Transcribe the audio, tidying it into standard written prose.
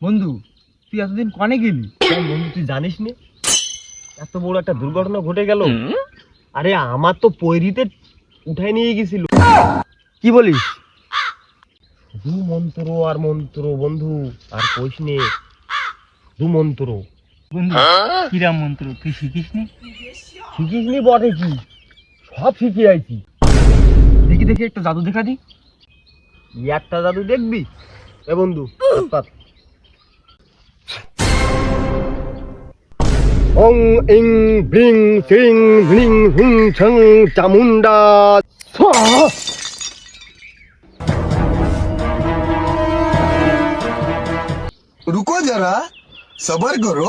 বন্ধু তুই এতদিন কনে গেলি? বন্ধু তুই জানিস নি এত বড় একটা দুর্ঘটনা ঘটে গেল। আরে আমার তো পৈরিতে উঠাই নিয়ে গেছিল। কি বলিস? দু মন্ত্র আর মন্ত্র বন্ধু, আর কইস নে, দু মন্ত্র। বন্ধু কিরাম মন্ত্র তুই শিখিস নি? শিখিস নি বটে, কি সব শিখে আইছি। দেখি দেখি একটা জাদু দেখা দি। একটা জাদু দেখবি? এ বন্ধু পাত। ওং ইং ব্রিং সিং ব্রিং হুং ছং চামুন্ডা স্বাহা। रुको जरा सबर करो।